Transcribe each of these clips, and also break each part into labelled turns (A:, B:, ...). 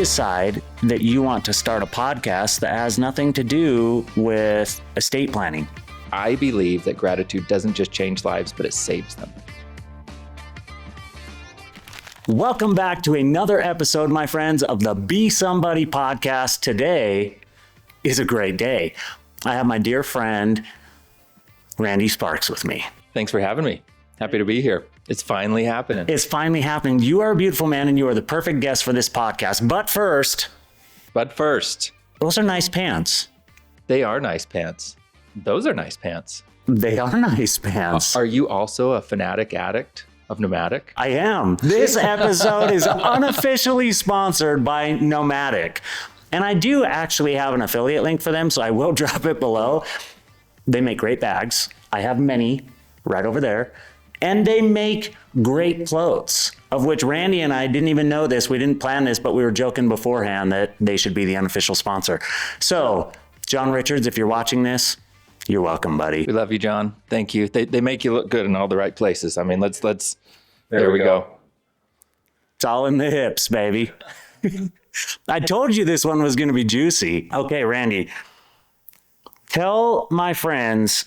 A: decide that you want to start a podcast that has nothing to do with estate planning.
B: I believe that gratitude doesn't just change lives, but it saves them.
A: Welcome back to another episode, my friends, of the Be Somebody podcast. Today is a great day. I have my dear friend, Randy Sparks, with me.
B: Thanks for having me. Happy to be here. It's finally happening.
A: It's finally happening. You are a beautiful man and you are the perfect guest for this podcast. But first, those are nice pants.
B: They are nice pants. Those are nice pants.
A: They are nice pants.
B: Are you also a fanatic addict of Nomatic?
A: I am. This episode is unofficially sponsored by Nomatic. And I do actually have an affiliate link for them, so I will drop it below. They make great bags. I have many right over there. And they make great clothes, of which Randy and I didn't even know this. We didn't plan this, but we were joking beforehand that they should be the unofficial sponsor. So, John Richards, if you're watching this, you're welcome, buddy.
B: We love you, John. Thank you. They make you look good in all the right places. I mean, let's. There we go.
A: It's all in the hips, baby. I told you this one was going to be juicy. Okay, Randy, tell my friends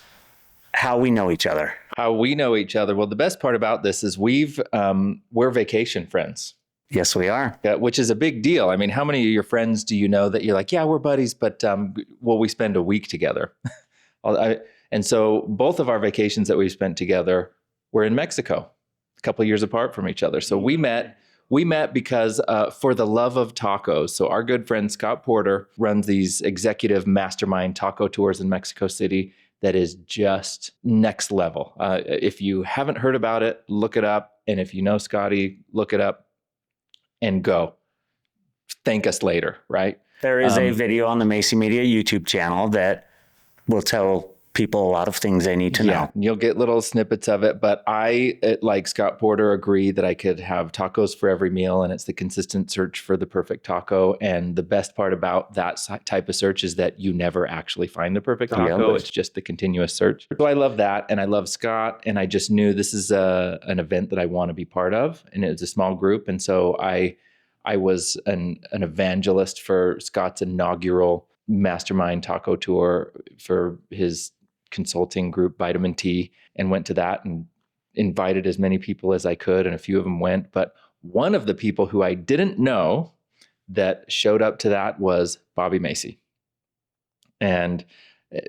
A: how we know each other.
B: How we know each other. Well, the best part about this is we're vacation friends.
A: Yes, we are.
B: Yeah, which is a big deal. I mean, how many of your friends do you know that you're like, yeah, we're buddies, but we spend a week together. And so both of our vacations that we've spent together were in Mexico, a couple of years apart from each other. So we met because for the love of tacos. So our good friend Scott Porter runs these executive mastermind taco tours in Mexico City that is just next level. If you haven't heard about it, look it up. And if you know Scotty, look it up and go. Thank us later, right?
A: There is a video on the Macy Media YouTube channel that will tell people a lot of things they need to know.
B: You'll get little snippets of it, but I, like Scott Porter, agree that I could have tacos for every meal, and it's the consistent search for the perfect taco. And the best part about that type of search is that you never actually find the perfect taco. It's just the continuous search. So I love that, and I love Scott, and I just knew this is an event that I want to be part of, and it's a small group, and so I was an evangelist for Scott's inaugural mastermind taco tour for his consulting group, Vitamin T, and went to that and invited as many people as I could, and a few of them went. But one of the people who I didn't know that showed up to that was Bobby Macy. And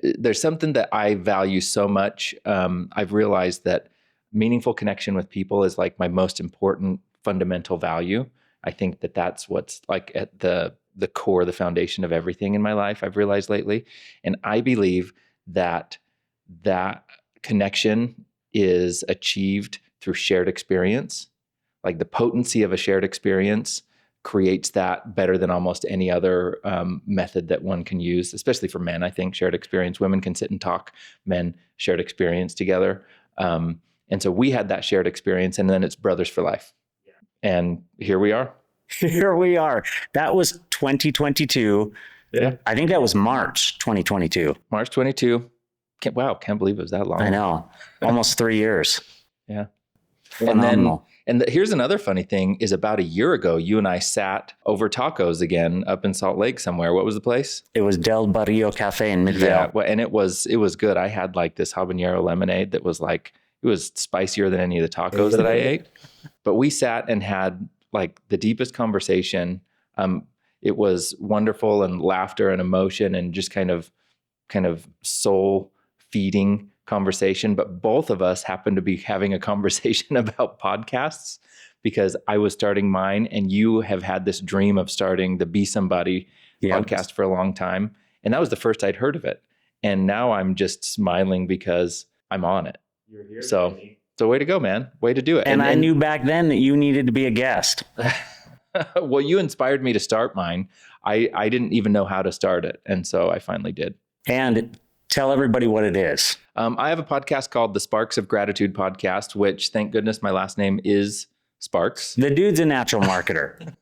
B: there's something that I value so much. I've realized that meaningful connection with people is like my most important fundamental value. I think that that's what's like at the core, the foundation of everything in my life, I've realized lately. And I believe that connection is achieved through shared experience. Like the potency of a shared experience creates that better than almost any other method that one can use, especially for men. I think shared experience, women can sit and talk, men shared experience together. And so we had that shared experience, and then it's brothers for life. And here we are.
A: Here we are. That was 2022.
B: Yeah.
A: I think that was March 2022.
B: March 22. Can't believe it was that long.
A: I know. Almost 3 years.
B: Yeah.
A: Phenomenal.
B: Here's another funny thing is about a year ago, you and I sat over tacos again up in Salt Lake somewhere. What was the place?
A: It was Del Barrio Cafe in Midvale.
B: Yeah. Well, and it was good. I had like this habanero lemonade that was like, it was spicier than any of the tacos that I ate. But we sat and had like the deepest conversation. It was wonderful, and laughter and emotion and just kind of soul feeding conversation. But both of us happened to be having a conversation about podcasts because I was starting mine, and you have had this dream of starting the Be Somebody podcast for a long time. And that was the first I'd heard of it. And now I'm just smiling because I'm on it.
A: You're here.
B: So way to go, man. Way to do it.
A: And I knew back then that you needed to be a guest.
B: Well, you inspired me to start mine. I didn't even know how to start it. And so I finally did.
A: And tell everybody what it is.
B: I have a podcast called the Sparks of Gratitude podcast, which thank goodness my last name is Sparks.
A: The dude's a natural marketer.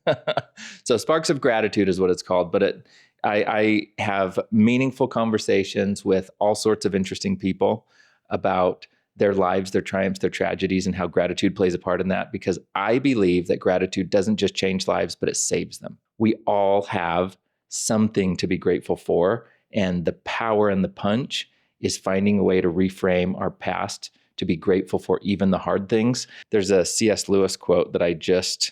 B: So Sparks of Gratitude is what it's called. But I have meaningful conversations with all sorts of interesting people about their lives, their triumphs, their tragedies, and how gratitude plays a part in that, because I believe that gratitude doesn't just change lives, but it saves them. we all have something to be grateful for. And the power and the punch is finding a way to reframe our past to be grateful for even the hard things. There's a C.S. Lewis quote that I just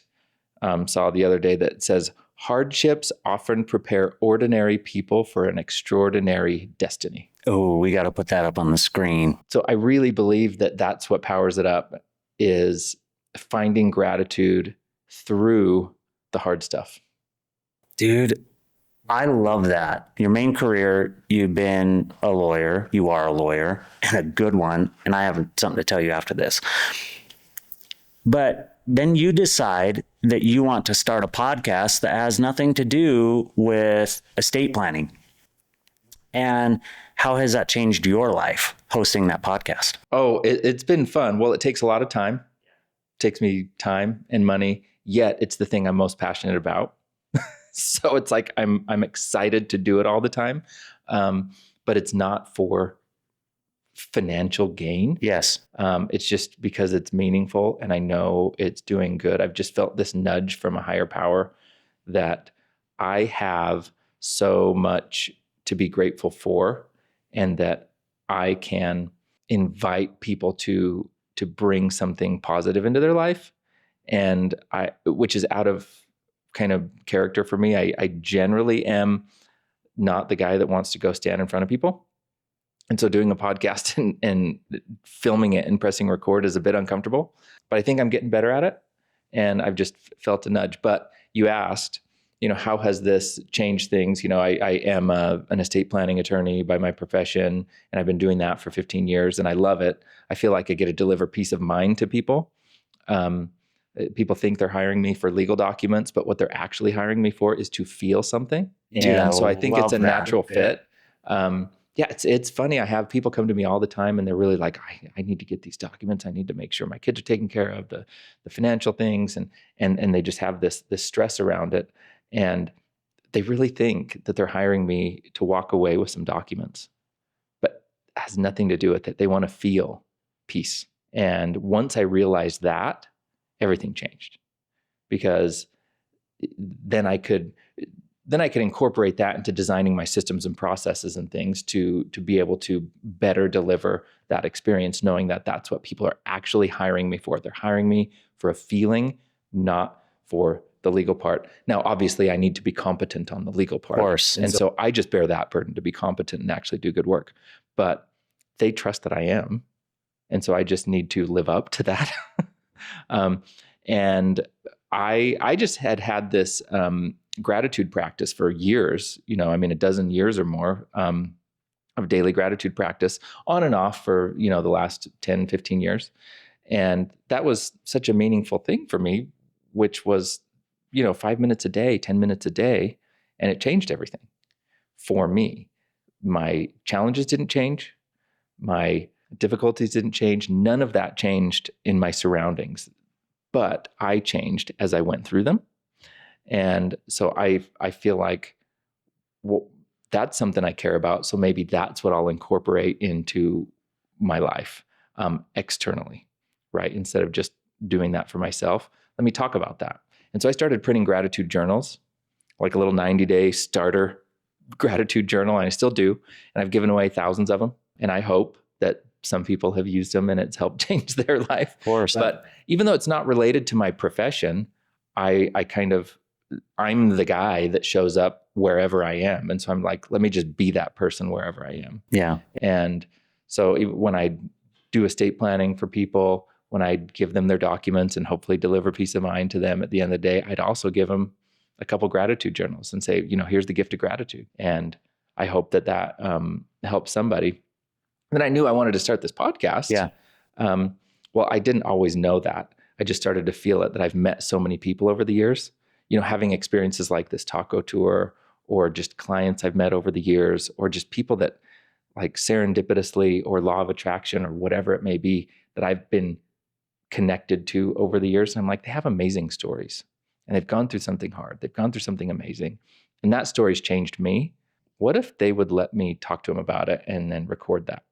B: saw the other day that says, hardships often prepare ordinary people for an extraordinary destiny.
A: Oh, we got to put that up on the screen.
B: So I really believe that that's what powers it up, is finding gratitude through the hard stuff.
A: Dude, I love that. Your main career, you've been a lawyer. You are a lawyer, and a good one. And I have something to tell you after this. But then you decide that you want to start a podcast that has nothing to do with estate planning. And how has that changed your life, hosting that podcast?
B: Oh, it's been fun. Well, it takes a lot of time. It takes me time and money, yet it's the thing I'm most passionate about. So it's like I'm excited to do it all the time, but it's not for financial gain.
A: Yes.
B: It's just because it's meaningful and I know it's doing good. I've just felt this nudge from a higher power that I have so much to be grateful for, and that I can invite people to bring something positive into their life. And which is out of kind of character for me. I generally am not the guy that wants to go stand in front of people. And so doing a podcast and filming it and pressing record is a bit uncomfortable, but I think I'm getting better at it. And I've just felt a nudge. But you asked, how has this changed things? I am an estate planning attorney by my profession, and I've been doing that for 15 years, and I love it. I feel like I get to deliver peace of mind to people. People think they're hiring me for legal documents, but what they're actually hiring me for is to feel something. And so I think it's a natural fit. Yeah, it's funny. I have people come to me all the time and they're really like, I need to get these documents. I need to make sure my kids are taken care of, the financial things. And they just have this stress around it. And they really think that they're hiring me to walk away with some documents, but it has nothing to do with it. They want to feel peace. And once I realized that, everything changed, because then I could incorporate that into designing my systems and processes and things to be able to better deliver that experience, knowing that that's what people are actually hiring me for. They're hiring me for a feeling, not for the legal part. Now, obviously, I need to be competent on the legal part.
A: Of course.
B: And so I just bear that burden to be competent and actually do good work. But they trust that I am. And so I just need to live up to that. And I just had this gratitude practice for years, a dozen years or more of daily gratitude practice on and off for, the last 10, 15 years. And that was such a meaningful thing for me, which was, 5 minutes a day, 10 minutes a day. And it changed everything for me. My challenges didn't change. My difficulties didn't change. None of that changed in my surroundings, but I changed as I went through them. And so I feel like, well, that's something I care about. So maybe that's what I'll incorporate into my life externally, right? Instead of just doing that for myself, let me talk about that. And so I started printing gratitude journals, like a little 90-day starter gratitude journal, and I still do. And I've given away thousands of them. And I hope that some people have used them and it's helped change their life.
A: Of course.
B: But even though it's not related to my profession, I'm the guy that shows up wherever I am. And so I'm like, let me just be that person wherever I am.
A: Yeah.
B: And so when I do estate planning for people, when I give them their documents and hopefully deliver peace of mind to them at the end of the day, I'd also give them a couple gratitude journals and say, here's the gift of gratitude. And I hope that helps somebody. Then I knew I wanted to start this podcast.
A: Yeah.
B: Well, I didn't always know that. I just started to feel it, that I've met so many people over the years, having experiences like this taco tour, or just clients I've met over the years, or just people that like serendipitously or law of attraction or whatever it may be that I've been connected to over the years. And I'm like, they have amazing stories and they've gone through something hard. They've gone through something amazing. And that story's changed me. What if they would let me talk to them about it and then record that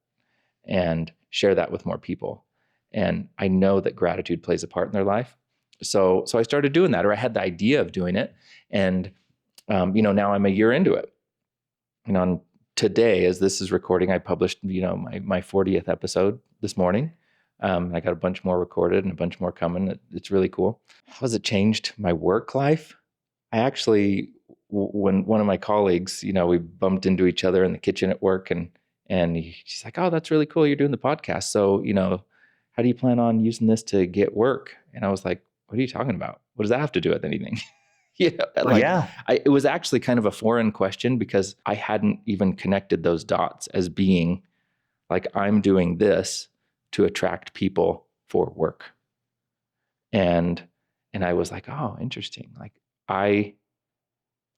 B: and share that with more people? And I know that gratitude plays a part in their life. So I started doing that, or I had the idea of doing it. And Now I'm a year into it. And on today, as this is recording, I published, my 40th episode this morning. I got a bunch more recorded and a bunch more coming. It's really cool. How has it changed my work life? I actually, when one of my colleagues, we bumped into each other in the kitchen at work, and she's like, "Oh, that's really cool. You're doing the podcast. So, how do you plan on using this to get work?" And I was like, "What are you talking about? What does that have to do with anything?"
A: Yeah.
B: It was actually kind of a foreign question because I hadn't even connected those dots as being like, I'm doing this to attract people for work. And I was like, oh, interesting. Like I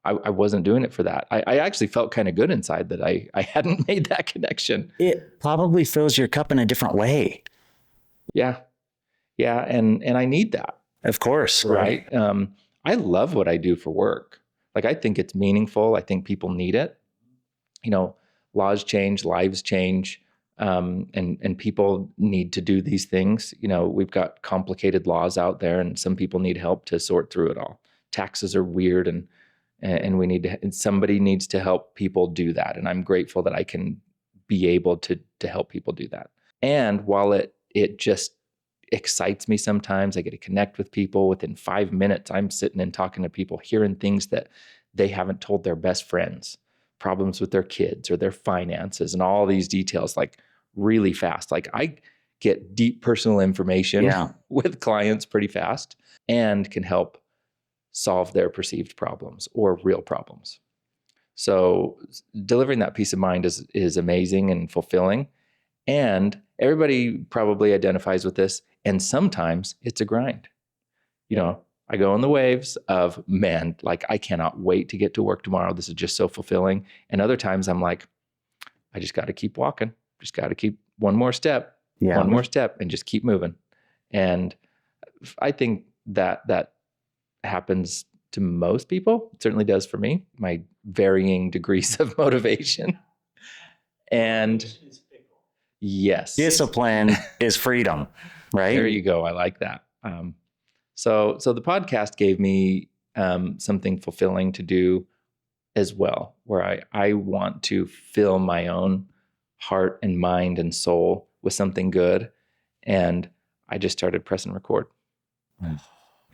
B: wasn't doing it for that. I actually felt kind of good inside that I hadn't made that connection.
A: It probably fills your cup in a different way.
B: Yeah. Yeah. And I need that.
A: Of course.
B: Right. I love what I do for work. Like, I think it's meaningful. I think people need it. Laws change, lives change. And people need to do these things. We've got complicated laws out there, and some people need help to sort through it all. Taxes are weird, and somebody needs to help people do that. And I'm grateful that I can be able to help people do that. And while it just excites me sometimes, I get to connect with people. Within 5 minutes, I'm sitting and talking to people, hearing things that they haven't told their best friends, problems with their kids or their finances, and all these details, like really fast. Like, I get deep personal information with clients pretty fast, and can help solve their perceived problems or real problems. So delivering that peace of mind is amazing and fulfilling. And everybody probably identifies with this. And sometimes it's a grind. I go on the waves of, man, like, I cannot wait to get to work tomorrow. This is just so fulfilling. And other times I'm like, I just got to keep walking. Just got to keep one more step, and just keep moving. And I think that happens to most people. It certainly does for me, my varying degrees of motivation. And yes,
A: discipline is freedom, right?
B: There you go. I like that. So the podcast gave me something fulfilling to do as well, where I want to fill my own heart and mind and soul with something good. And I just started pressing record.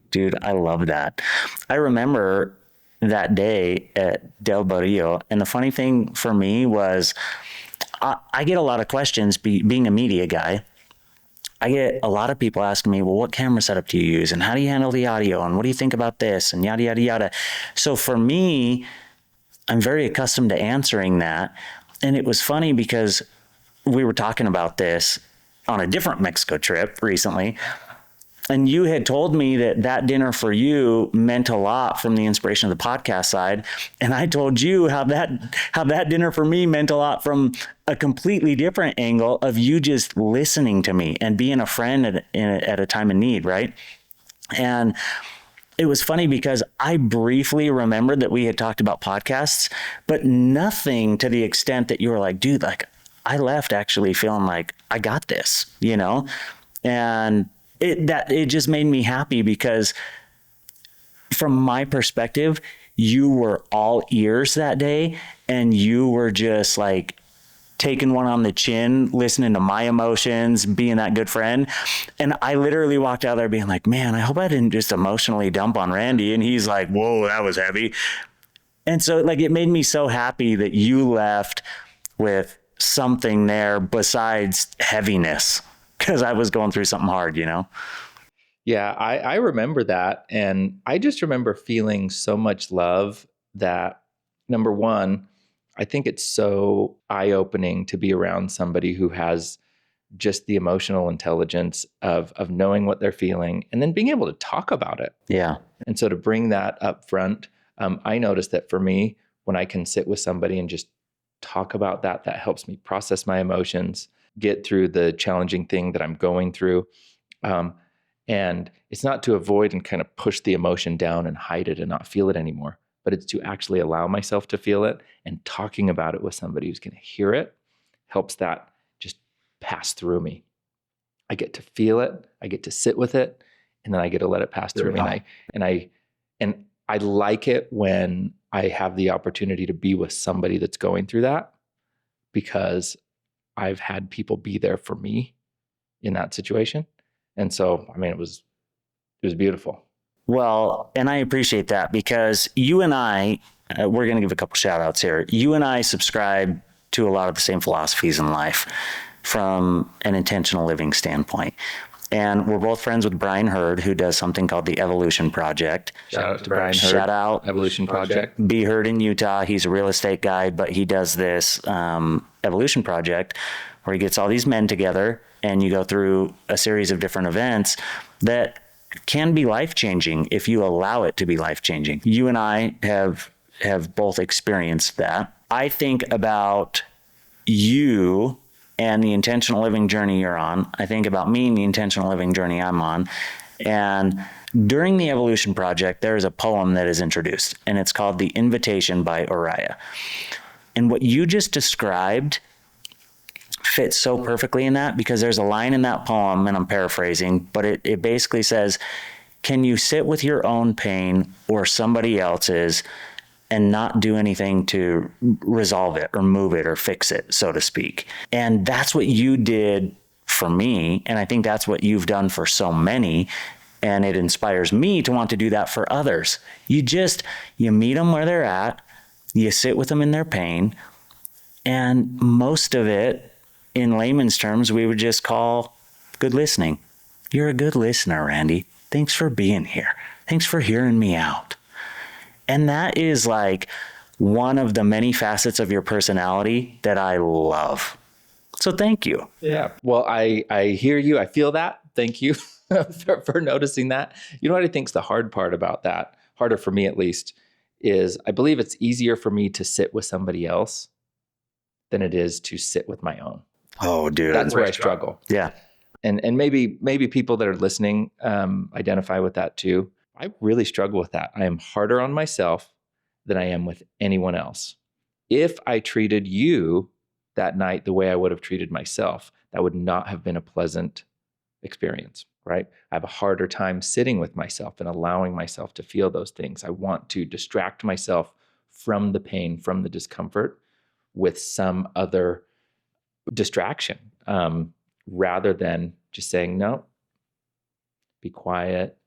A: Dude, I love that. I remember that day at Del Barrio. And the funny thing for me was I get a lot of questions being a media guy. I get a lot of people asking me, well, what camera setup do you use? And how do you handle the audio? And what do you think about this? And yada, yada, yada. So for me, I'm very accustomed to answering that. And it was funny because we were talking about this on a different Mexico trip recently. And you had told me that dinner for you meant a lot from the inspiration of the podcast side. And I told you how that dinner for me meant a lot from a completely different angle of you just listening to me and being a friend at a time of need, right? And it was funny because I briefly remembered that we had talked about podcasts, but nothing to the extent that you were like, dude, like, I left actually feeling like I got this, and it just made me happy because from my perspective, you were all ears that day, and you were just like taking one on the chin, listening to my emotions, being that good friend. And I literally walked out there being like, man, I hope I didn't just emotionally dump on Randy. And he's like, whoa, that was heavy. And so like, it made me so happy that you left with something there besides heaviness, because I was going through something hard,
B: Yeah, I remember that. And I just remember feeling so much love that, number one, I think it's so eye-opening to be around somebody who has just the emotional intelligence of knowing what they're feeling and then being able to talk about it.
A: Yeah.
B: And so to bring that up front, I noticed that for me, when I can sit with somebody and just talk about that helps me process my emotions, get through the challenging thing that I'm going through. And it's not to avoid and kind of push the emotion down and hide it and not feel it anymore, but it's to actually allow myself to feel it, and talking about it with somebody who's going to hear it helps that just pass through me. I get to feel it, I get to sit with it, and then I get to let it pass through me. And I like it when I have the opportunity to be with somebody that's going through that, because I've had people be there for me in that situation. And so, I mean, it was beautiful.
A: Well, and I appreciate that, because you and I, we're going to give a couple shout outs here. You and I subscribe to a lot of the same philosophies in life from an intentional living standpoint. And we're both friends with Brian Hurd, who does something called the Evolution Project.
B: Shout out to Brian Hurd.
A: Shout out.
B: Evolution Project.
A: Be Heard in Utah. He's a real estate guy, but he does this Evolution Project where he gets all these men together and you go through a series of different events that can be life-changing if you allow it to be life-changing. You and I have both experienced that. I think about you and the intentional living journey you're on. I think about me and the intentional living journey I'm on. And during the Evolution Project, there is a poem that is introduced, and it's called The Invitation by Uriah. And what you just described fits so perfectly in that, because there's a line in that poem, and I'm paraphrasing, but it basically says, can you sit with your own pain or somebody else's and not do anything to resolve it or move it or fix it, so to speak? And that's what you did for me. And I think that's what you've done for so many. And it inspires me to want to do that for others. You meet them where they're at, you sit with them in their pain, and most of it, in layman's terms, we would just call good listening. You're a good listener, Randy. Thanks for being here. Thanks for hearing me out. And that is like one of the many facets of your personality that I love. So thank you.
B: Yeah. Well, I hear you. I feel that. Thank you for noticing that. You know what I think is the hard part about that, harder for me at least, is I believe it's easier for me to sit with somebody else than it is to sit with my own.
A: Oh, dude.
B: That's where I struggle.
A: Yeah.
B: And maybe people that are listening identify with that too. I really struggle with that. I am harder on myself than I am with anyone else. If I treated you that night the way I would have treated myself, that would not have been a pleasant experience, right? I have a harder time sitting with myself and allowing myself to feel those things. I want to distract myself from the pain, from the discomfort with some other distraction, rather than just saying, no, be quiet,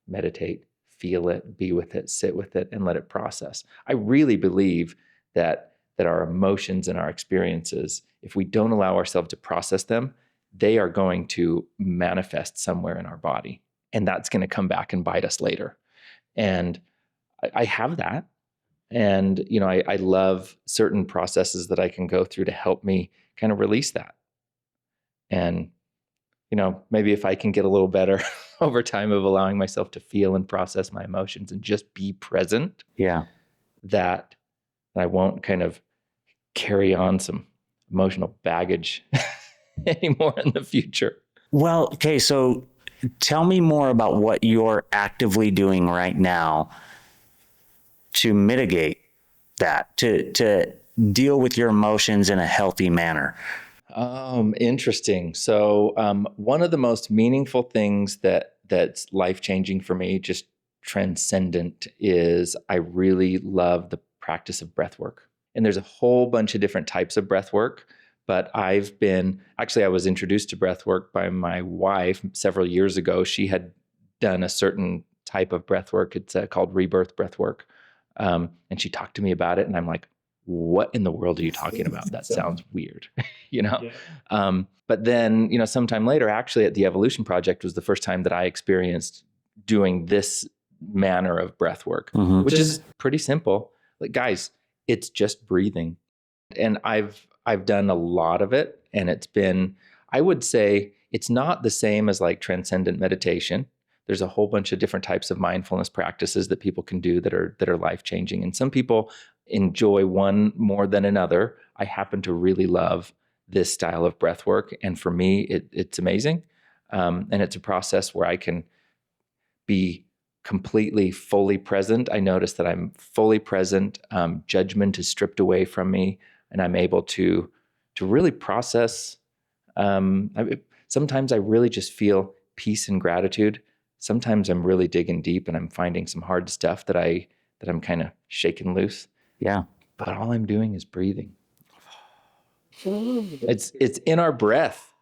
B: meditate, feel it, be with it, sit with it, and let it process. I really believe that our emotions and our experiences, if we don't allow ourselves to process them, they are going to manifest somewhere in our body. And that's going to come back and bite us later. And I have that. And, I love certain processes that I can go through to help me kind of release that. And, maybe if I can get a little better over time of allowing myself to feel and process my emotions and just be present, that I won't kind of carry on some emotional baggage anymore in the future.
A: Well, okay. So tell me more about what you're actively doing right now to mitigate that, to deal with your emotions in a healthy manner.
B: Interesting. So one of the most meaningful things that's life-changing for me, just transcendent, is I really love the practice of breath work. And there's a whole bunch of different types of breath work, but I was introduced to breath work by my wife several years ago. She had done a certain type of breath work. It's called rebirth breath work. And she talked to me about it, and I'm like, what in the world are you talking about? That sounds weird, Yeah. But then, sometime later, actually at the Evolution Project was the first time that I experienced doing this manner of breath work, which is pretty simple. Like, guys, it's just breathing. And I've done a lot of it, and it's been, I would say it's not the same as like transcendent meditation. There's a whole bunch of different types of mindfulness practices that people can do that are life-changing. And some people enjoy one more than another. I happen to really love this style of breath work. And for me, it's amazing. And it's a process where I can be completely, fully present. I notice that I'm fully present. Judgment is stripped away from me, and I'm able to really process. Sometimes I really just feel peace and gratitude. Sometimes I'm really digging deep and I'm finding some hard stuff that I that I'm kind of shaking loose.
A: Yeah.
B: But all I'm doing is breathing. It's in our breath.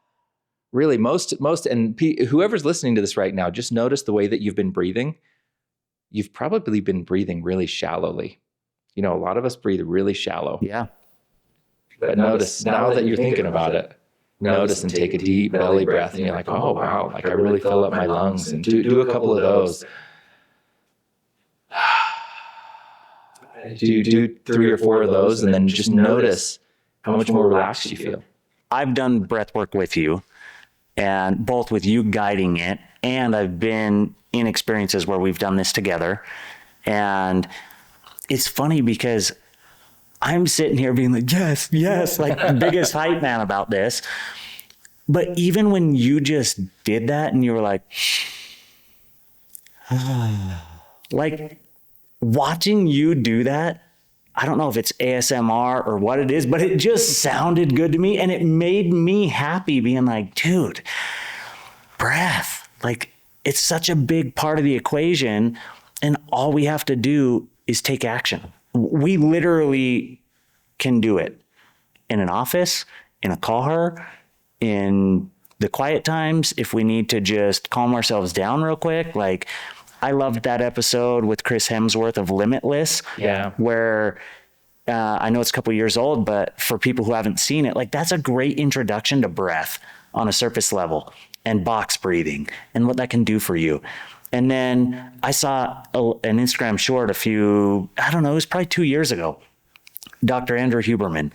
B: Really, most, and whoever's listening to this right now, just notice the way that you've been breathing. You've probably been breathing really shallowly. A lot of us breathe really shallow.
A: Yeah.
B: But notice now that you're thinking about it, notice and take a deep belly breath, and you're like, oh wow, like I really fill up my lungs, and do a couple of those. Do 3 or 4 of those, and then just notice how much more relaxed you feel.
A: I've done breath work with you, and both with you guiding it, and I've been in experiences where we've done this together. And it's funny because I'm sitting here being like, yes, like the biggest hype man about this. But even when you just did that and you were like, like watching you do that, I don't know if it's ASMR or what it is, but it just sounded good to me. And it made me happy being like, dude, breath, like it's such a big part of the equation. And all we have to do is take action. We literally can do it in an office, in a car, in the quiet times, if we need to just calm ourselves down real quick. Like, I loved that episode with Chris Hemsworth of Limitless, where I know it's a couple years old, but for people who haven't seen it, like that's a great introduction to breath on a surface level and box breathing and what that can do for you. And then I saw an Instagram short it was probably 2 years ago, Dr. Andrew Huberman.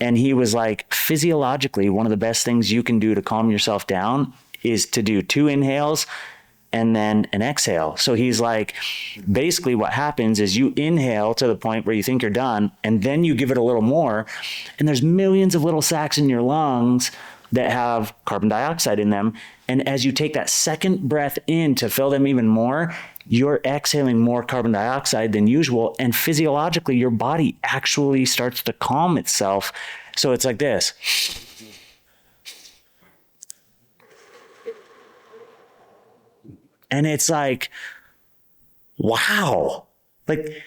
A: And he was like, physiologically, one of the best things you can do to calm yourself down is to do 2 inhales and then an exhale. So he's like, basically what happens is you inhale to the point where you think you're done, and then you give it a little more. And there's millions of little sacs in your lungs that have carbon dioxide in them. And as you take that second breath in to fill them even more, you're exhaling more carbon dioxide than usual. And physiologically, your body actually starts to calm itself. So it's like this. And it's like, wow. Like,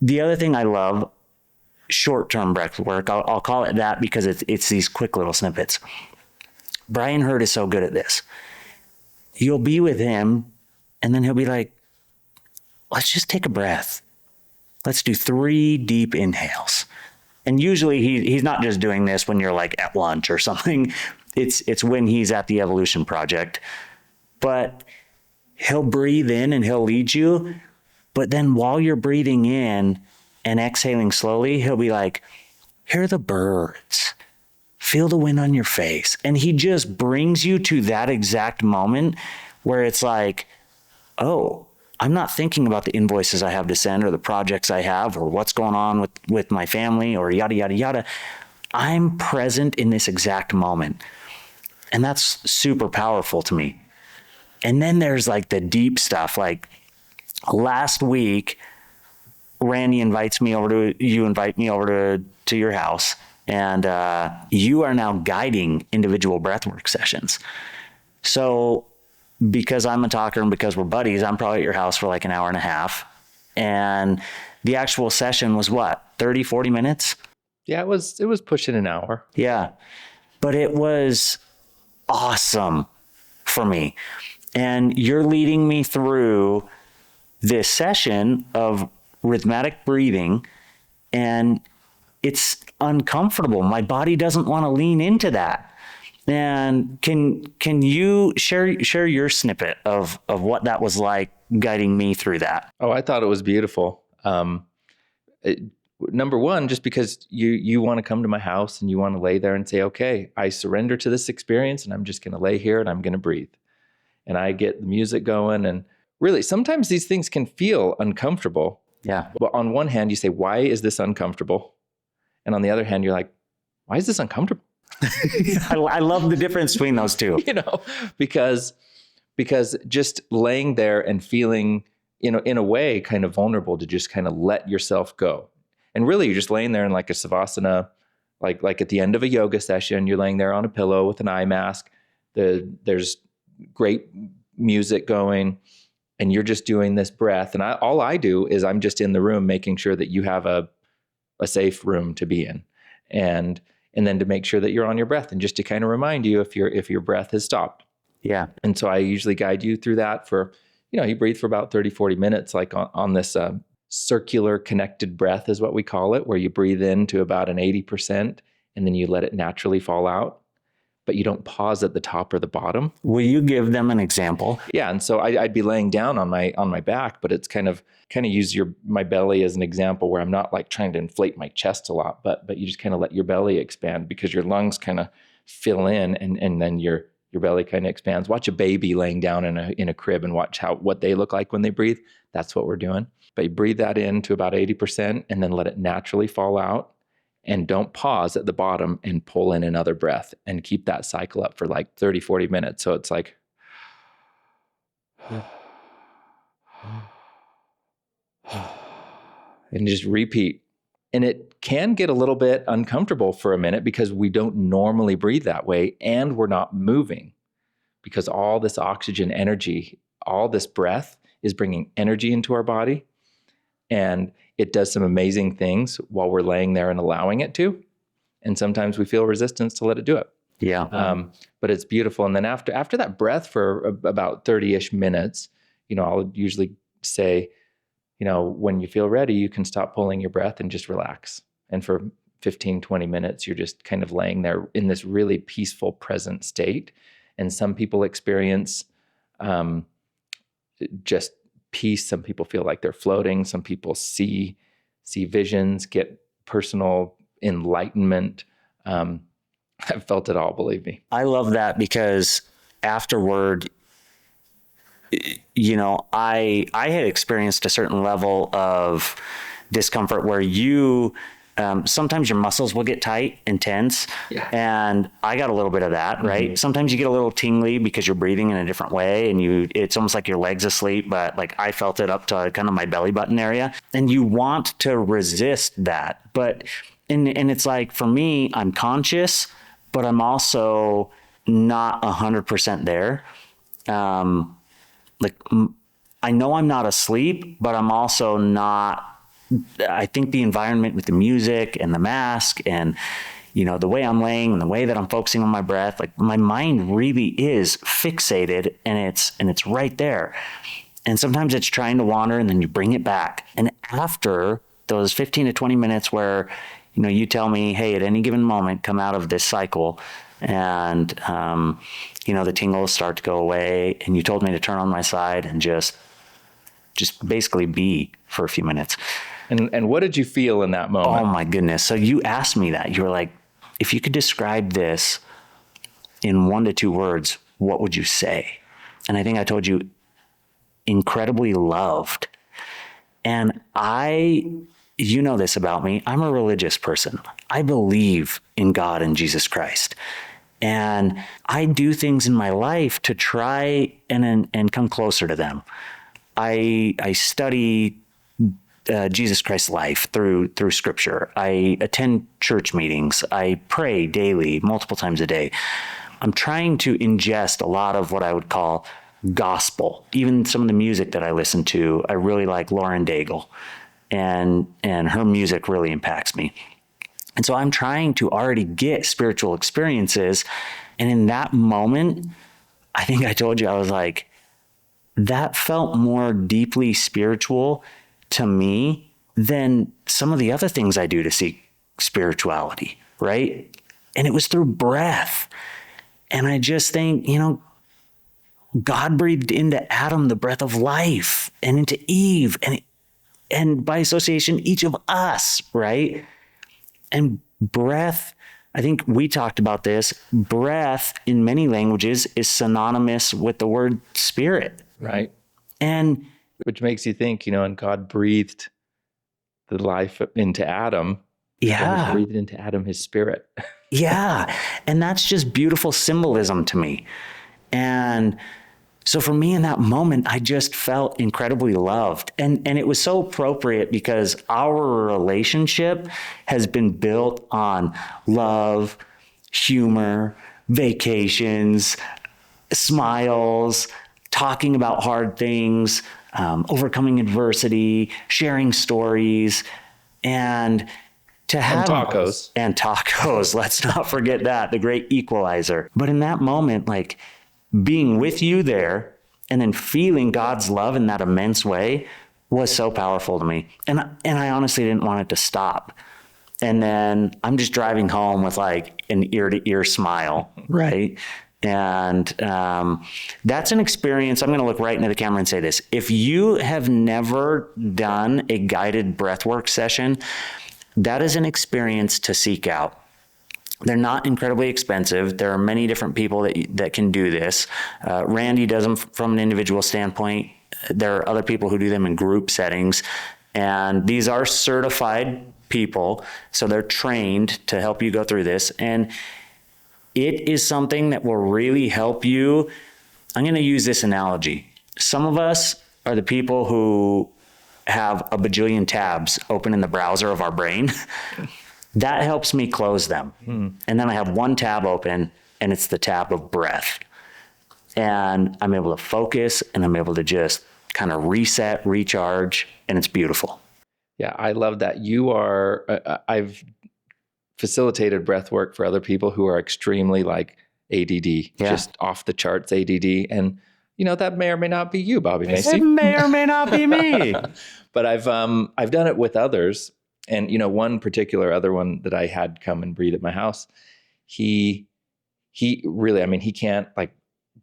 A: the other thing I love, short-term breath work, I'll call it that because it's these quick little snippets. Brian Hurd is so good at this. You'll be with him, and then he'll be like, let's just take a breath. Let's do 3 deep inhales. And usually he's not just doing this when you're like at lunch or something. It's when he's at the Evolution Project. But he'll breathe in and he'll lead you. But then while you're breathing in and exhaling slowly, he'll be like, hear the birds. Feel the wind on your face. And he just brings you to that exact moment where it's like, oh, I'm not thinking about the invoices I have to send or the projects I have or what's going on with my family or yada, yada, yada. I'm present in this exact moment. And that's super powerful to me. And then there's like the deep stuff. Like last week, Randy you invite me over to your house, and you are now guiding individual breathwork sessions. So because I'm a talker and because we're buddies, I'm probably at your house for like an hour and a half. And the actual session was what, 30, 40 minutes?
B: Yeah, it was pushing an hour.
A: Yeah. But it was awesome for me. And you're leading me through this session of rhythmic breathing, and it's uncomfortable. My body doesn't want to lean into that. And can you share your snippet of what that was like guiding me through that?
B: Oh, I thought it was beautiful. Number one, just because you want to come to my house and you want to lay there and say, okay, I surrender to this experience and I'm just going to lay here and I'm going to breathe. And I get the music going. And really, sometimes these things can feel uncomfortable.
A: Yeah.
B: But on one hand, you say, why is this uncomfortable? And on the other hand, you're like, why is this uncomfortable?
A: I love the difference between those two.
B: Because just laying there and feeling, in a way, kind of vulnerable to just kind of let yourself go. And really, you're just laying there in like a savasana, like at the end of a yoga session, you're laying there on a pillow with an eye mask. There's great music going, and you're just doing this breath. And all I do is I'm just in the room making sure that you have a safe room to be in. And then to make sure that you're on your breath, and just to kind of remind you if your breath has stopped.
A: Yeah.
B: And so I usually guide you through that for, you breathe for about 30, 40 minutes, like on this circular connected breath is what we call it, where you breathe in to about an 80% and then you let it naturally fall out. But you don't pause at the top or the bottom.
A: Will you give them an example?
B: Yeah, and so I'd be laying down on my back, but it's kind of use my belly as an example, where I'm not like trying to inflate my chest a lot, but you just kind of let your belly expand, because your lungs kind of fill in, and then your belly kind of expands. Watch a baby laying down in a crib and watch what they look like when they breathe. That's what we're doing. But you breathe that in to about 80% and then let it naturally fall out. And don't pause at the bottom and pull in another breath, and keep that cycle up for like 30, 40 minutes. So it's like, and just repeat. And it can get a little bit uncomfortable for a minute, because we don't normally breathe that way, and we're not moving, because all this oxygen energy, all this breath is bringing energy into our body. And it does some amazing things while we're laying there and allowing it to. And sometimes we feel resistance to let it do it.
A: Yeah.
B: But it's beautiful. And then after that breath for about 30-ish minutes, I'll usually say, when you feel ready, you can stop pulling your breath and just relax. And for 15, 20 minutes, you're just kind of laying there in this really peaceful, present state. And some people experience just peace. Some people feel like they're floating. Some people see visions, get personal enlightenment. I've felt it all, believe me.
A: I love that, because afterward, I had experienced a certain level of discomfort where sometimes your muscles will get tight and tense.
B: Yeah.
A: And I got a little bit of that, right? Mm-hmm. Sometimes you get a little tingly because you're breathing in a different way, and it's almost like your legs asleep, but like I felt it up to kind of my belly button area, and you want to resist that. But, and it's like, for me, I'm conscious, but I'm also not 100% there. I know I'm not asleep, but I'm also not. I think the environment with the music and the mask and, the way I'm laying and the way that I'm focusing on my breath, like my mind really is fixated, and it's right there. And sometimes it's trying to wander, and then you bring it back. And after those 15 to 20 minutes where, you tell me, hey, at any given moment, come out of this cycle, and, the tingles start to go away, and you told me to turn on my side and just basically be for a few minutes.
B: And what did you feel in that moment?
A: Oh my goodness. So you asked me that. You were like, if you could describe this in 1 to 2 words, what would you say? And I think I told you, incredibly loved. And you know this about me, I'm a religious person. I believe in God and Jesus Christ. And I do things in my life to try and come closer to them. I study Jesus Christ's life through scripture. I attend church meetings. I pray daily, multiple times a day. I'm trying to ingest a lot of what I would call gospel. Even some of the music that I listen to, I really like Lauren Daigle, and her music really impacts me. And so I'm trying to already get spiritual experiences. And in that moment, I think I told you, I was like, that felt more deeply spiritual to me than some of the other things I do to seek spirituality, right? And it was through breath. And I just think, God breathed into Adam the breath of life, and into Eve, and by association, each of us, right? And breath, I think we talked about this, breath in many languages is synonymous with the word spirit.
B: Right.
A: And
B: which makes you think, and God breathed the life into Adam.
A: Yeah.
B: He breathed into Adam his spirit.
A: Yeah. And that's just beautiful symbolism to me. And so for me in that moment, I just felt incredibly loved. And it was so appropriate, because our relationship has been built on love, humor, vacations, smiles, talking about hard things, overcoming adversity, sharing stories, and to have
B: tacos.
A: And tacos. Let's not forget that, the great equalizer. But in that moment, like being with you there and then feeling God's love in that immense way was so powerful to me. And I honestly didn't want it to stop. And then I'm just driving home with like an ear to ear smile, right? And that's an experience. I'm going to look right into the camera and say this. If you have never done a guided breathwork session, that is an experience to seek out. They're not incredibly expensive. There are many different people that can do this. Randy does them from an individual standpoint. There are other people who do them in group settings. And these are certified people, so they're trained to help you go through this. And it is something that will really help you. I'm going to use this analogy. Some of us are the people who have a bajillion tabs open in the browser of our brain. That helps me close them. And then I have one tab open, and it's the tab of breath. And I'm able to focus, and I'm able to just kind of reset, recharge, and it's beautiful.
B: Yeah, I love that. I've facilitated breath work for other people who are extremely like ADD, just off the charts ADD. And, that may or may not be you, Bobby Macy.
A: It may or may not be me.
B: But I've done it with others. And, one particular other one that I had come and breathe at my house, he really, he can't like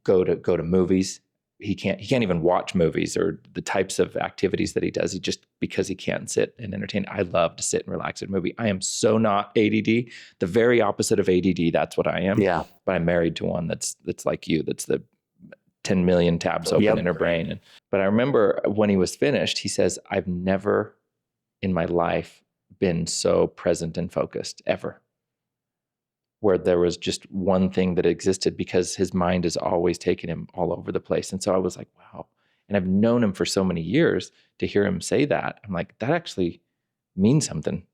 B: go to movies. He can't even watch movies or the types of activities that he does. Because he can't sit and entertain. I love to sit and relax at a movie. I am so not ADD. The very opposite of ADD. That's what I am.
A: Yeah.
B: But I'm married to one that's like you. That's the 10 million tabs open in her brain. But I remember when he was finished, he says, I've never in my life been so present and focused ever, where there was just one thing that existed, because his mind is always taking him all over the place. And so I was like, wow. And I've known him for so many years. To hear him say that, I'm like, that actually means something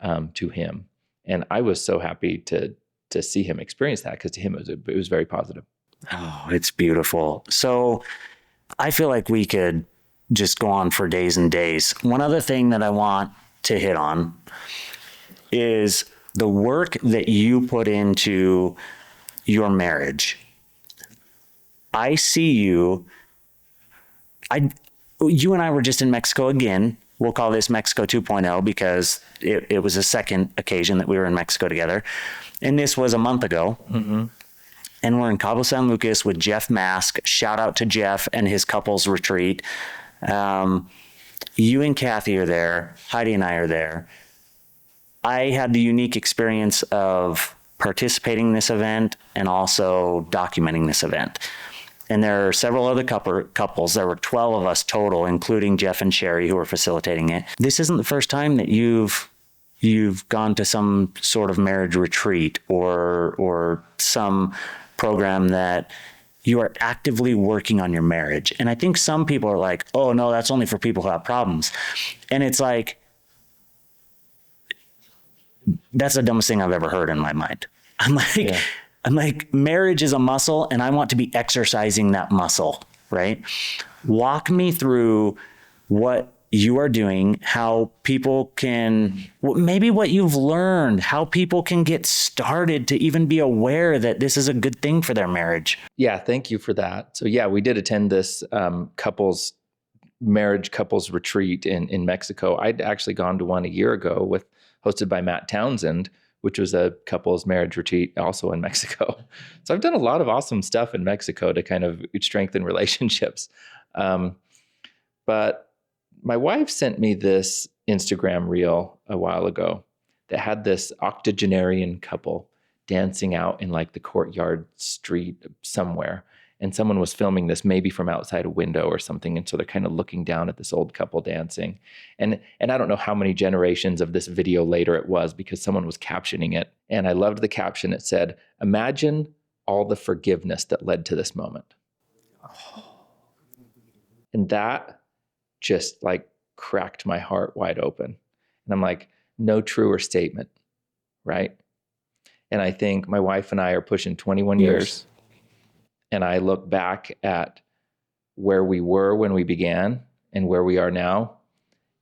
B: to him. And I was so happy to see him experience that, because to him it was very positive.
A: Oh, it's beautiful. So I feel like we could just go on for days and days. One other thing that I want to hit on is the work that you put into your marriage. I see you. You and I were just in Mexico again. We'll call this Mexico 2.0 because it was a second occasion that we were in Mexico together. And this was a month ago. Mm-hmm. And we're in Cabo San Lucas with Jeff Mask. Shout out to Jeff and his couples retreat. You and Kathy are there. Heidi and I are there. I had the unique experience of participating in this event and also documenting this event. And there are several other couples. There were 12 of us total, including Jeff and Sherry, who were facilitating it. This isn't the first time that you've gone to some sort of marriage retreat or some program that you are actively working on your marriage. And I think some people are like, oh, no, that's only for people who have problems. And it's like, that's the dumbest thing I've ever heard in my mind. I'm like, marriage is a muscle, and I want to be exercising that muscle, right? Walk me through what you are doing, how people can, maybe what you've learned, how people can get started to even be aware that this is a good thing for their marriage.
B: Yeah, thank you for that. So yeah, we did attend this marriage couples retreat in Mexico. I'd actually gone to one a year ago hosted by Matt Townsend, which was a couples marriage retreat also in Mexico. So I've done a lot of awesome stuff in Mexico to kind of strengthen relationships. But my wife sent me this Instagram reel a while ago that had this octogenarian couple dancing out in like the courtyard street somewhere. And someone was filming this maybe from outside a window or something. And so they're kind of looking down at this old couple dancing. And I don't know how many generations of this video later it was, because someone was captioning it. And I loved the caption. It said, imagine all the forgiveness that led to this moment. And that just like cracked my heart wide open. And I'm like, no truer statement, right? And I think my wife and I are pushing 21 years. And I look back at where we were when we began and where we are now,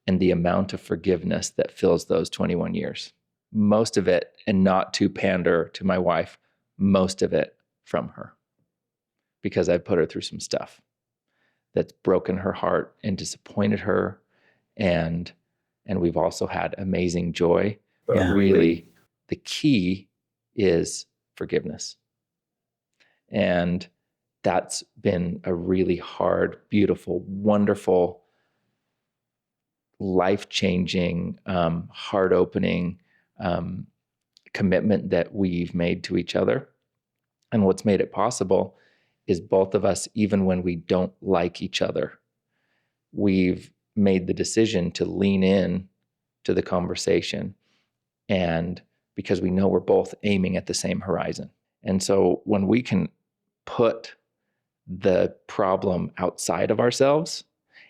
B: and the amount of forgiveness that fills those 21 years. Most of it, and not to pander to my wife, most of it from her, because I put her through some stuff that's broken her heart and disappointed her. And we've also had amazing joy. But really, the key is forgiveness. And that's been a really hard, beautiful, wonderful, life-changing, heart-opening commitment that we've made to each other. And what's made it possible is both of us, even when we don't like each other, we've made the decision to lean in to the conversation, and because we know we're both aiming at the same horizon. And so when we can put the problem outside of ourselves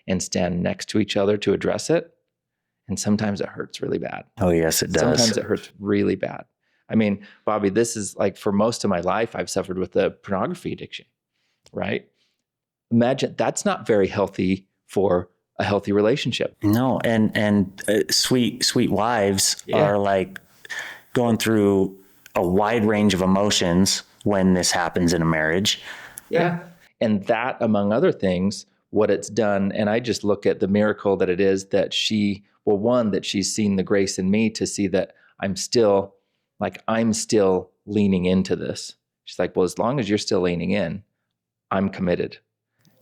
B: and stand next to each other to address it, and sometimes it hurts really bad.
A: Oh, yes, it does.
B: Sometimes it hurts really bad. I mean, Bobby, this is like, for most of my life, I've suffered with a pornography addiction, right? Imagine that's not very healthy for a healthy relationship.
A: No, and sweet wives are like going through a wide range of emotions when this happens in a marriage.
B: Yeah. And that, among other things, what it's done, and I just look at the miracle that it is that that she's seen the grace in me to see that I'm still leaning into this. She's like, well, as long as you're still leaning in, I'm committed.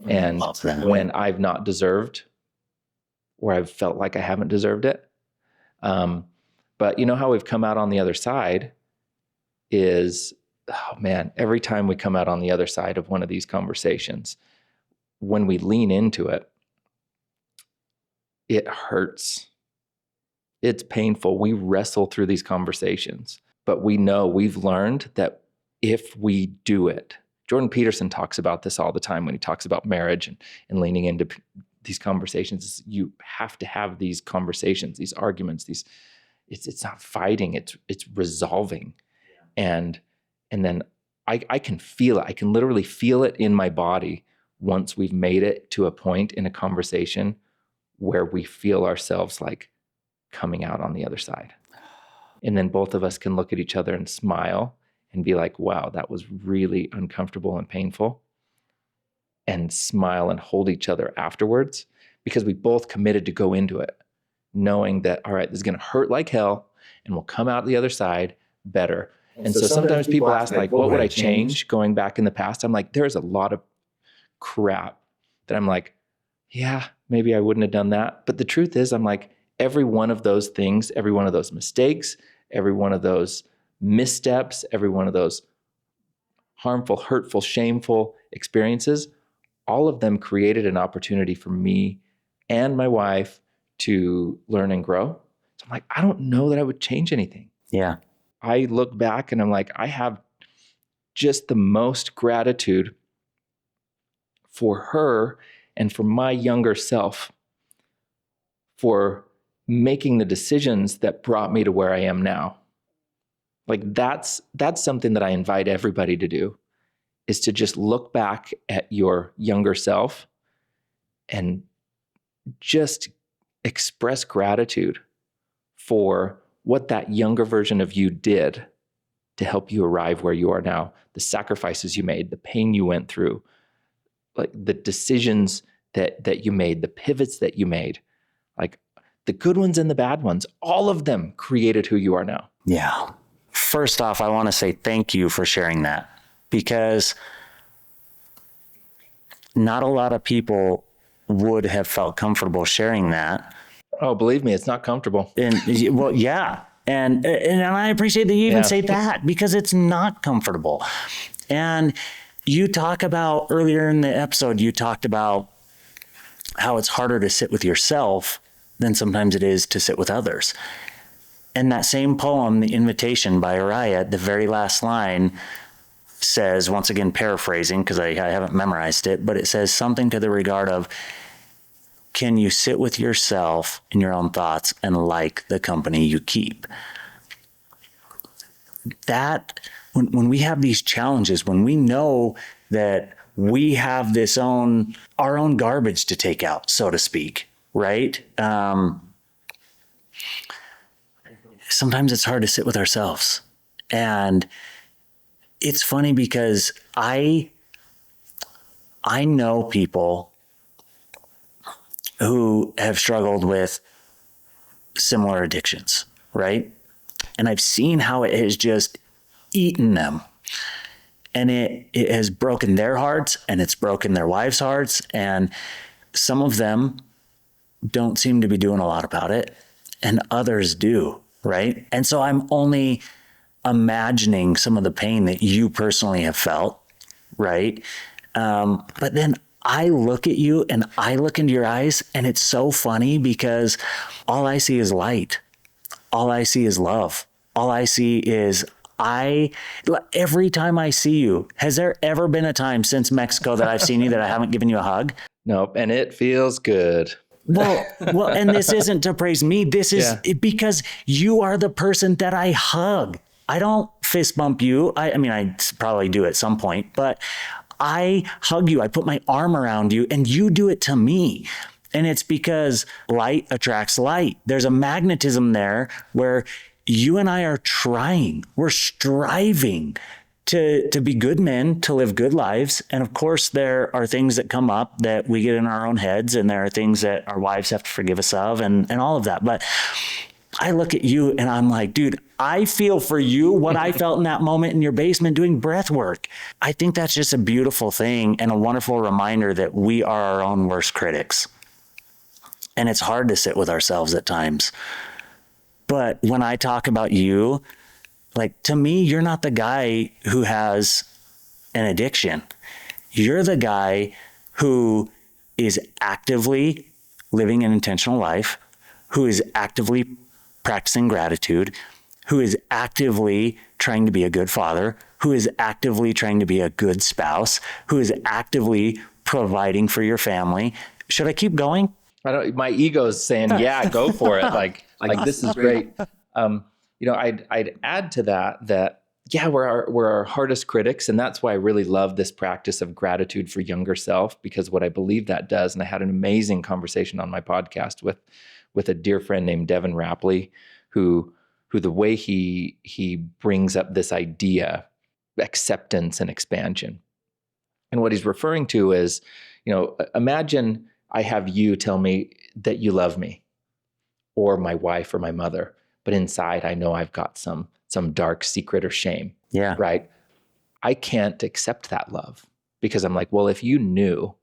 B: And when I've not deserved, or I've felt like I haven't deserved it. But you know how we've come out on the other side is, oh man, every time we come out on the other side of one of these conversations, when we lean into it, it hurts. It's painful. We wrestle through these conversations, but we know, we've learned that if we do it, Jordan Peterson talks about this all the time when he talks about marriage and leaning into these conversations. You have to have these conversations, these arguments, it's not fighting, it's resolving. And then I can feel it. I can literally feel it in my body once we've made it to a point in a conversation where we feel ourselves like coming out on the other side. And then both of us can look at each other and smile and be like, wow, that was really uncomfortable and painful. And smile and hold each other afterwards, because we both committed to go into it knowing that, all right, this is going to hurt like hell and we'll come out the other side better. And so sometimes people ask like, what would I change going back in the past? I'm like, there's a lot of crap that I'm like, yeah, maybe I wouldn't have done that. But the truth is, I'm like, every one of those things, every one of those mistakes, every one of those missteps, every one of those harmful, hurtful, shameful experiences, all of them created an opportunity for me and my wife to learn and grow. So I'm like, I don't know that I would change anything.
A: Yeah.
B: I look back and I'm like, I have just the most gratitude for her and for my younger self for making the decisions that brought me to where I am now. Like that's something that I invite everybody to do, is to just look back at your younger self and just express gratitude for what that younger version of you did to help you arrive where you are now, the sacrifices you made, the pain you went through, like the decisions that you made, the pivots that you made, like the good ones and the bad ones, all of them created who you are now.
A: Yeah. First off, I want to say thank you for sharing that, because not a lot of people would have felt comfortable sharing that.
B: Oh, believe me, it's not comfortable.
A: And well, yeah. And I appreciate that you even say that, because it's not comfortable. And you talk about earlier in the episode, you talked about how it's harder to sit with yourself than sometimes it is to sit with others. And that same poem, The Invitation by Uriah, the very last line says, once again paraphrasing because I haven't memorized it, but it says something to the regard of, can you sit with yourself in your own thoughts and like the company you keep? That, when we have these challenges, when we know that we have our own garbage to take out, so to speak, right? Sometimes it's hard to sit with ourselves. And it's funny because I know people who have struggled with similar addictions, right? And I've seen how it has just eaten them. And it has broken their hearts, and it's broken their wives' hearts. And some of them don't seem to be doing a lot about it, and others do, right? And so I'm only imagining some of the pain that you personally have felt, right? But then I look at you and I look into your eyes, and it's so funny because all I see is light. All I see is love. All I see is every time I see you, has there ever been a time since Mexico that I've seen you that I haven't given you a hug?
B: Nope. And it feels good.
A: Well, and this isn't to praise me. This is because you are the person that I hug. I don't fist bump you. I mean, I probably do at some point, but I hug you. I put my arm around you, and you do it to me. And it's because light attracts light. There's a magnetism there where you and I are trying, we're striving to be good men, to live good lives. And of course, there are things that come up that we get in our own heads, and there are things that our wives have to forgive us of, and all of that. But I look at you and I'm like, dude, I feel for you what I felt in that moment in your basement doing breath work. I think that's just a beautiful thing and a wonderful reminder that we are our own worst critics. And it's hard to sit with ourselves at times. But when I talk about you, like, to me, you're not the guy who has an addiction. You're the guy who is actively living an intentional life, who is actively practicing gratitude, who is actively trying to be a good father, who is actively trying to be a good spouse, who is actively providing for your family. Should I keep going?
B: My ego is saying, yeah, go for it. Like this is great. I'd add to that, yeah, we're our hardest critics. And that's why I really love this practice of gratitude for younger self, because what I believe that does, and I had an amazing conversation on my podcast with a dear friend named Devin Rapley, who the way he brings up this idea, acceptance and expansion. And what he's referring to is, imagine I have you tell me that you love me, or my wife or my mother, but inside I know I've got some dark secret or shame.
A: Yeah.
B: Right. I can't accept that love because I'm like, well, if you knew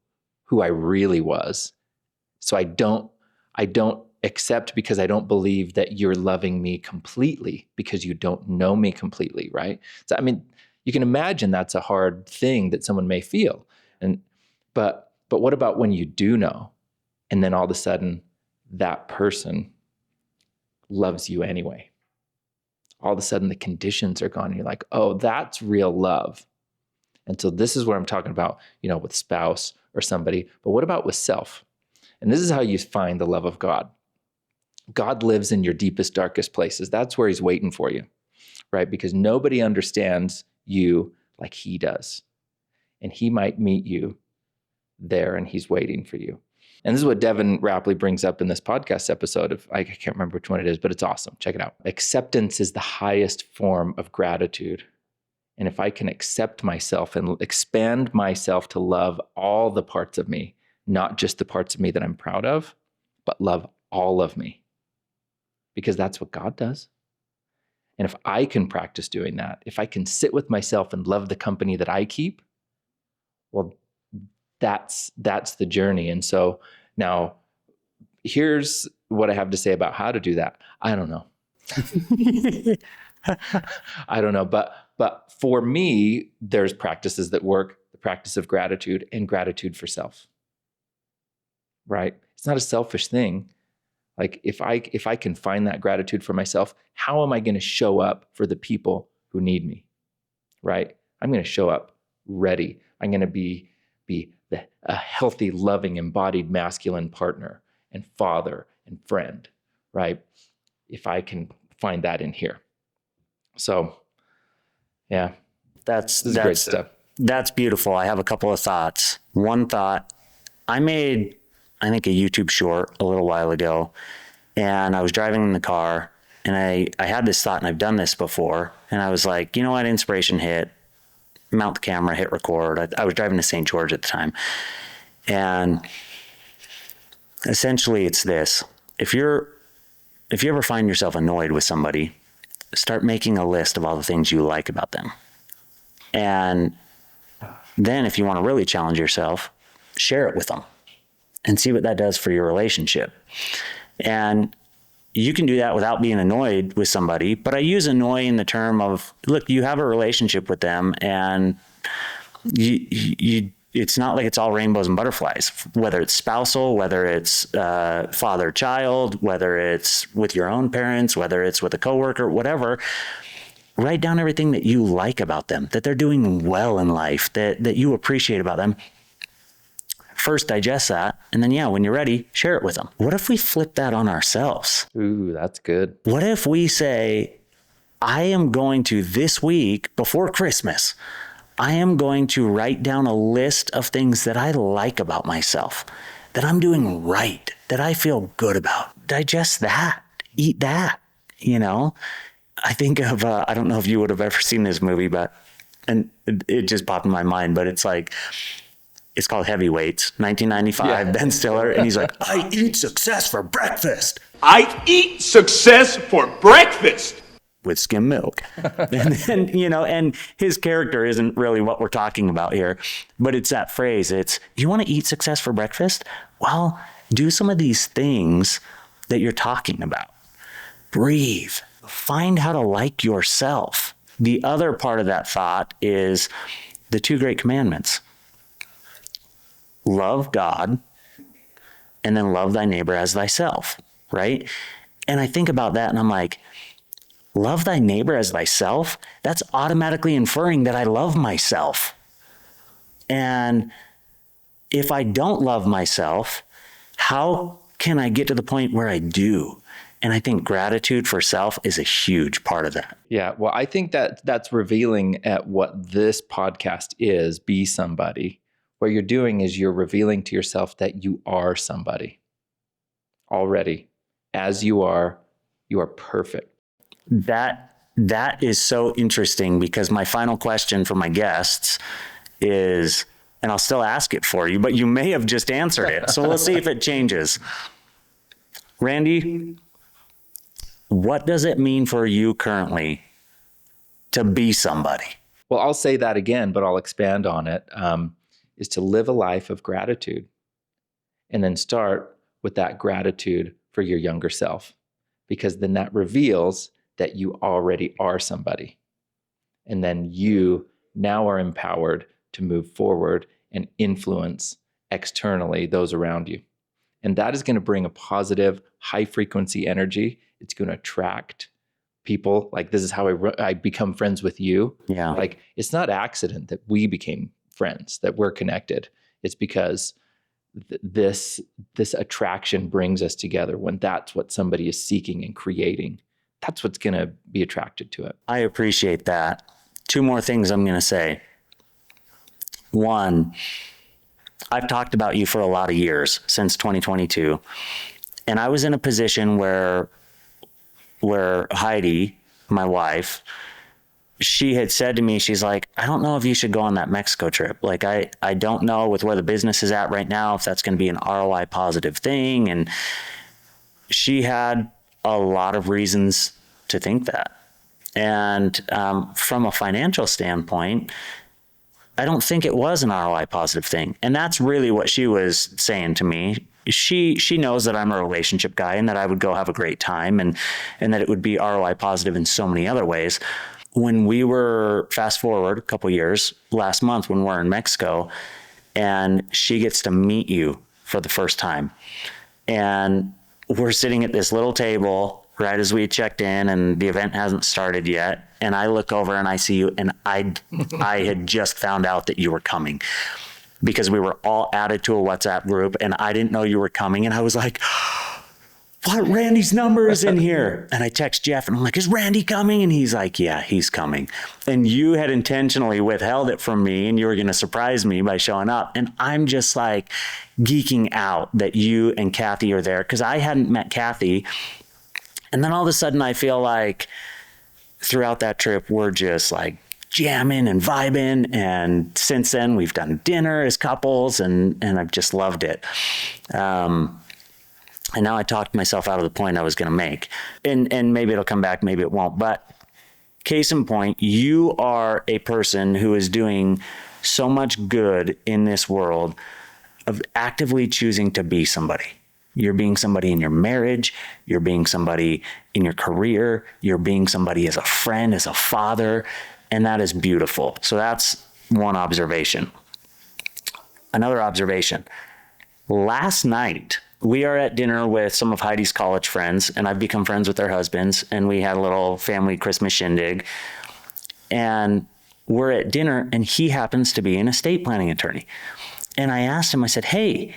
B: who I really was, so I don't accept because I don't believe that you're loving me completely because you don't know me completely. Right. So, I mean, you can imagine that's a hard thing that someone may feel. But what about when you do know, and then all of a sudden that person loves you anyway? All of a sudden the conditions are gone and you're like, oh, that's real love. And so this is where I'm talking about, with spouse or somebody, but what about with self? And this is how you find the love of God. God lives in your deepest, darkest places. That's where he's waiting for you, right? Because nobody understands you like he does. And he might meet you there, and he's waiting for you. And this is what Devin Rapley brings up in this podcast episode I can't remember which one it is, but it's awesome. Check it out. Acceptance is the highest form of gratitude. And if I can accept myself and expand myself to love all the parts of me, not just the parts of me that I'm proud of, but love all of me, because that's what God does. And if I can practice doing that, if I can sit with myself and love the company that I keep, well, that's the journey. And so now here's what I have to say about how to do that. I don't know. I don't know. But for me, there's practices that work, the practice of gratitude and gratitude for self. Right? It's not a selfish thing. Like if I can find that gratitude for myself, how am I going to show up for the people who need me? Right? I'm going to show up ready. I'm going to be a healthy, loving, embodied masculine partner and father and friend, right? If I can find that in here. So, yeah,
A: That's
B: great stuff.
A: That's beautiful. I have a couple of thoughts. One thought, I made, I think, a YouTube short a little while ago, and I was driving in the car, and I had this thought, and I've done this before, and I was like, you know what, inspiration hit, mount the camera, hit record. I was driving to St. George at the time, and essentially it's this. If you ever find yourself annoyed with somebody, start making a list of all the things you like about them. And then if you want to really challenge yourself, share it with them and see what that does for your relationship. And you can do that without being annoyed with somebody, but I use annoy in the term of, look, you have a relationship with them, and it's not like it's all rainbows and butterflies, whether it's spousal, whether it's father-child, whether it's with your own parents, whether it's with a coworker, whatever. Write down everything that you like about them, that they're doing well in life, that you appreciate about them. First, digest that. And then, when you're ready, share it with them. What if we flip that on ourselves?
B: Ooh, that's good.
A: What if we say, I am going to, this week before Christmas, I am going to write down a list of things that I like about myself, that I'm doing right, that I feel good about. Digest that. Eat that, I think of, I don't know if you would have ever seen this movie, and it just popped in my mind, but it's called Heavyweights, 1995, Ben Stiller, and he's like, I eat success for breakfast.
C: I eat success for breakfast.
A: With skim milk. And then, and his character isn't really what we're talking about here, but it's that phrase. It's, you want to eat success for breakfast? Well, do some of these things that you're talking about. Breathe. Find how to like yourself. The other part of that thought is the 2 great commandments. Love God, and then love thy neighbor as thyself, right? And I think about that and I'm like, love thy neighbor as thyself? That's automatically inferring that I love myself. And if I don't love myself, how can I get to the point where I do? And I think gratitude for self is a huge part of that.
B: Yeah, well, I think that's revealing at what this podcast is, Be Somebody. What you're doing is you're revealing to yourself that you are somebody already. As you are perfect.
A: That is so interesting, because my final question for my guests is, and I'll still ask it for you, but you may have just answered it. So we'll see if it changes. Randy, what does it mean for you currently to be somebody?
B: Well, I'll say that again, but I'll expand on it, is to live a life of gratitude, and then start with that gratitude for your younger self, because then that reveals that you already are somebody. And then you now are empowered to move forward and influence externally those around you. And that is going to bring a positive, high frequency energy. It's going to attract people. Like, this is how I become friends with you.
A: Yeah.
B: Like, it's not accident that we became friends, that we're connected. It's because this attraction brings us together. When that's what somebody is seeking and creating, that's what's going to be attracted to it.
A: I appreciate that. 2 more things I'm going to say. 1, I've talked about you for a lot of years, since 2022. And I was in a position where Heidi, my wife, she had said to me, she's like, I don't know if you should go on that Mexico trip. Like, I don't know with where the business is at right now, if that's going to be an ROI positive thing. And she had a lot of reasons to think that. And from a financial standpoint, I don't think it was an ROI positive thing. And that's really what she was saying to me. She knows that I'm a relationship guy, and that I would go have a great time, and that it would be ROI positive in so many other ways. When we were, fast forward a couple years, last month when we're in Mexico, and she gets to meet you for the first time, and we're sitting at this little table right as we checked in, and the event hasn't started yet. And I look over and I see you, and I had just found out that you were coming, because we were all added to a WhatsApp group, and I didn't know you were coming. And I was like, what? Randy's number is in here. And I text Jeff and I'm like, is Randy coming? And he's like, yeah, he's coming. And you had intentionally withheld it from me and you were going to surprise me by showing up. And I'm just like geeking out that you and Kathy are there because I hadn't met Kathy. And then all of a sudden I feel like throughout that trip, we're just like jamming and vibing. And since then we've done dinner as couples and I've just loved it. And now I talked myself out of the point I was going to make. And maybe it'll come back, maybe it won't. But case in point, you are a person who is doing so much good in this world of actively choosing to be somebody. You're being somebody in your marriage. You're being somebody in your career. You're being somebody as a friend, as a father. And that is beautiful. So that's one observation. Another observation. Last night, we are at dinner with some of Heidi's college friends, and I've become friends with their husbands, and we had a little family Christmas shindig. And we're at dinner, and he happens to be an estate planning attorney. And I asked him, I said, hey,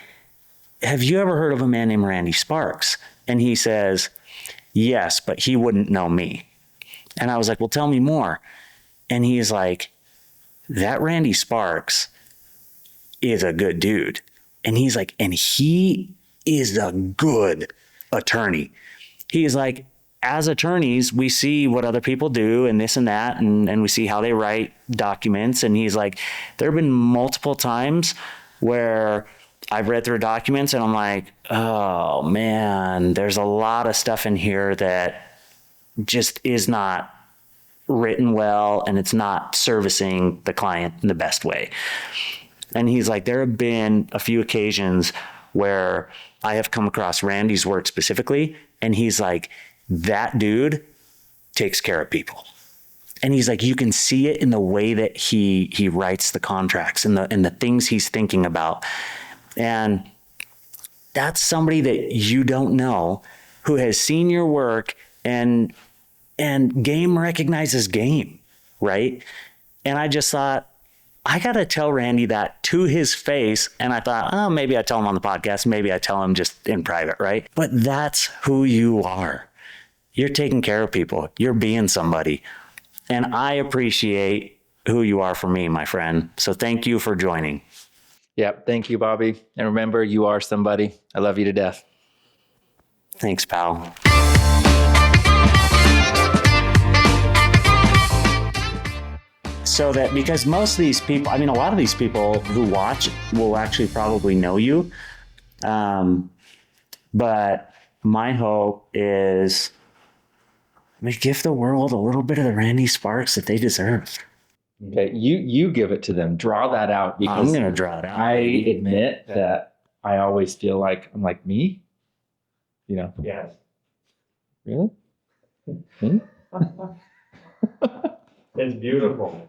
A: have you ever heard of a man named Randy Sparks? And he says, yes, but he wouldn't know me. And I was like, well, tell me more. And he's like, that Randy Sparks is a good dude. And he's like, and he is a good attorney. He is like, as attorneys, we see what other people do and this and that, and we see how they write documents. And he's like, there have been multiple times where I've read through documents and I'm like, oh man, there's a lot of stuff in here that just is not written well and it's not servicing the client in the best way. And he's like, there have been a few occasions where I have come across Randy's work specifically, and he's like, that dude takes care of people. And he's like, you can see it in the way that he writes the contracts and the things he's thinking about. And that's somebody that you don't know who has seen your work, and game recognizes game, right? And I just thought, I got to tell Randy that to his face. And I thought, oh, maybe I tell him on the podcast. Maybe I tell him just in private, right? But that's who you are. You're taking care of people. You're being somebody. And I appreciate who you are for me, my friend. So thank you for joining.
B: Yep. Thank you, Bobby. And remember, you are somebody. I love you to death.
A: Thanks, pal. So that, because most of these people, I mean, a lot of these people who watch will actually probably know you. But my hope is we give the world a little bit of the Randy Sparks that they deserve.
B: Okay, you give it to them. Draw that out, because
A: I'm going to draw it out.
B: I admit that I always feel like I'm like, me? You know?
A: Yes.
B: Really? Me?
A: It's beautiful.